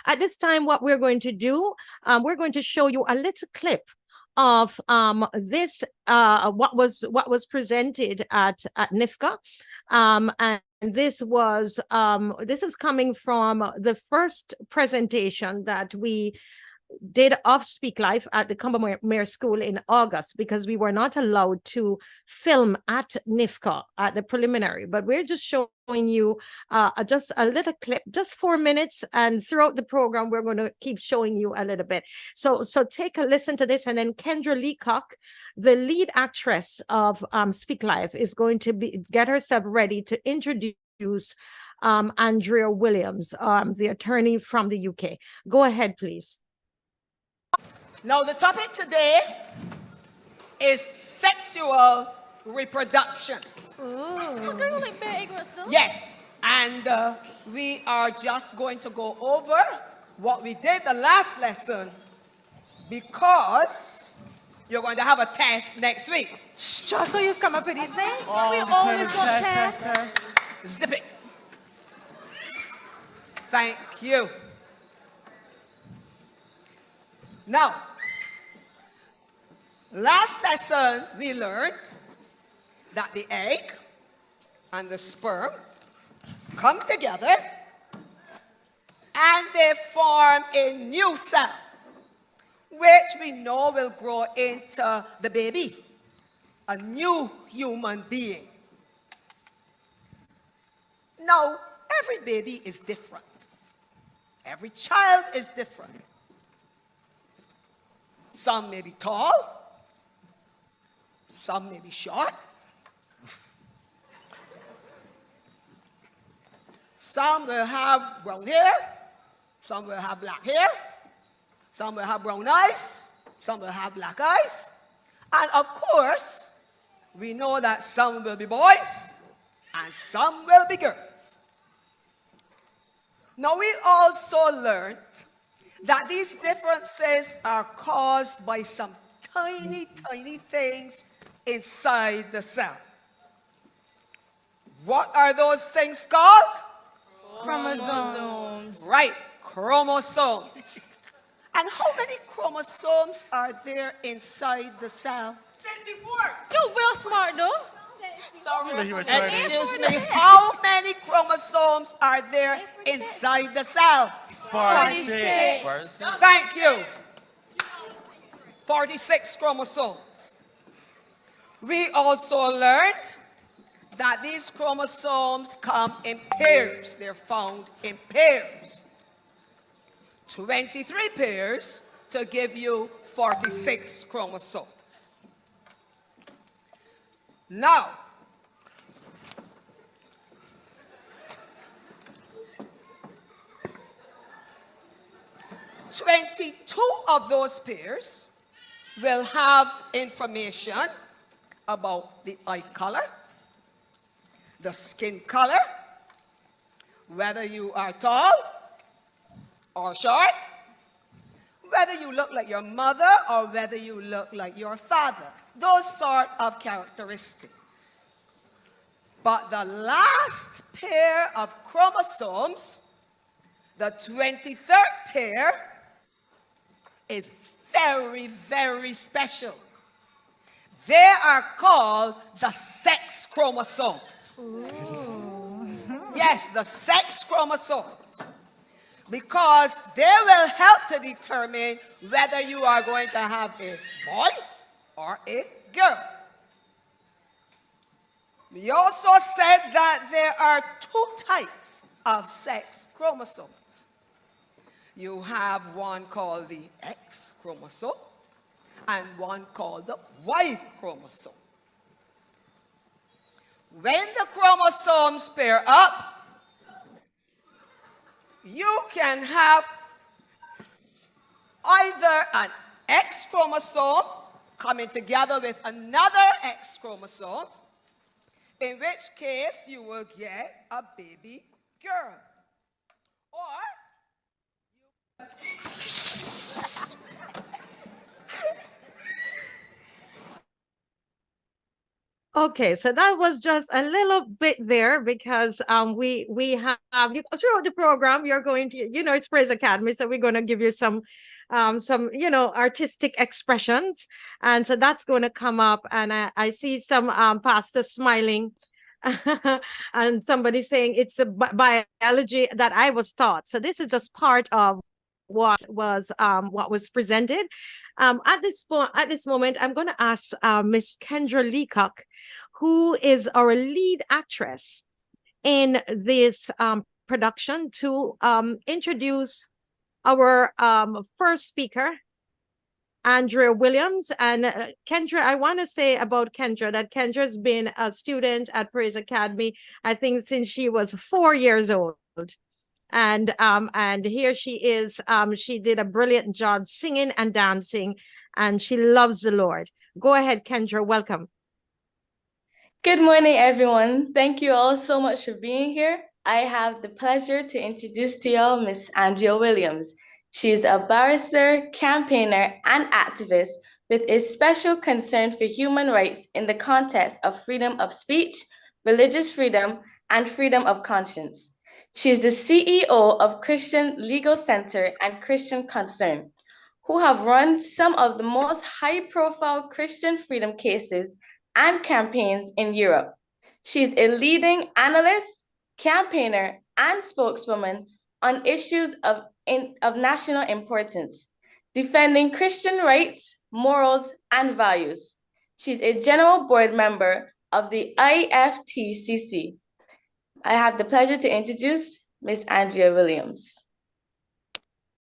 At this time, what we're going to do, we're going to show you a little clip of this what was presented at NIFCA, and this is coming from the first presentation that we did of Speak Life at the Combermere School in August, because we were not allowed to film at NIFCA at the preliminary, but we're just showing you just a little clip, just 4 minutes, and throughout the program we're going to keep showing you a little bit. So take a listen to this, and then Kendra Leacock, the lead actress of Speak Life, is going to get herself ready to introduce Andrea Williams, the attorney from the UK. Go ahead, please. Now, the topic today is sexual reproduction. Yes, and we are just going to go over what we did the last lesson, because you're going to have a test next week. Just so you come up with these things? Oh, we always got tests. Zip it. Thank you. Now, last lesson we learned that the egg and the sperm come together and they form a new cell, which we know will grow into the baby, a new human being. Now, every baby is different. Every child is different. Some may be tall, some may be short, some will have brown hair, some will have black hair, some will have brown eyes, some will have black eyes, and of course, we know that some will be boys and some will be girls. Now, we also learned that these differences are caused by some tiny, tiny things inside the cell. What are those things called? Chromosomes. Right, chromosomes. And how many chromosomes are there inside the cell? 54. You're real smart, though. Excuse me, how many chromosomes are there inside the cell? 46. Thank you. 46 chromosomes. We also learned that these chromosomes come in pairs. They're found in pairs. 23 pairs to give you 46 chromosomes. Now, of those pairs will have information about the eye color, the skin color, whether you are tall or short, whether you look like your mother or whether you look like your father. Those sort of characteristics. But the last pair of chromosomes, the 23rd pair, is very, very special. They are called the sex chromosomes. Yes, the sex chromosomes. Because they will help to determine whether you are going to have a boy or a girl. We also said that there are two types of sex chromosomes. You have one called the X chromosome and one called the Y chromosome. When the chromosomes pair up, you can have either an X chromosome coming together with another X chromosome, in which case you will get a baby girl. Or Okay, so that was just a little bit there because we have you throughout the program you're going to it's Praise Academy, so we're going to give you some artistic expressions, and so that's going to come up, and I see some pastors smiling and somebody saying it's a biology that I was taught. So this is just part of what was presented. At this moment, I'm going to ask Miss Kendra Leacock, who is our lead actress in this production, to introduce our first speaker, Andrea Williams. And Kendra, I want to say about Kendra that Kendra's been a student at Praise Academy, I think, since she was 4 years old. And here she is. She did a brilliant job singing and dancing, and she loves the Lord. Go ahead, Kendra. Welcome. Good morning, everyone. Thank you all so much for being here. I have the pleasure to introduce to y'all Miss Andrea Williams. She's a barrister, campaigner, and activist with a special concern for human rights in the context of freedom of speech, religious freedom, and freedom of conscience. She is the CEO of Christian Legal Center and Christian Concern, who have run some of the most high-profile Christian freedom cases and campaigns in Europe. She's a leading analyst, campaigner, and spokeswoman on issues of national importance, defending Christian rights, morals, and values. She's a general board member of the IFTCC. I have the pleasure to introduce Miss Andrea Williams.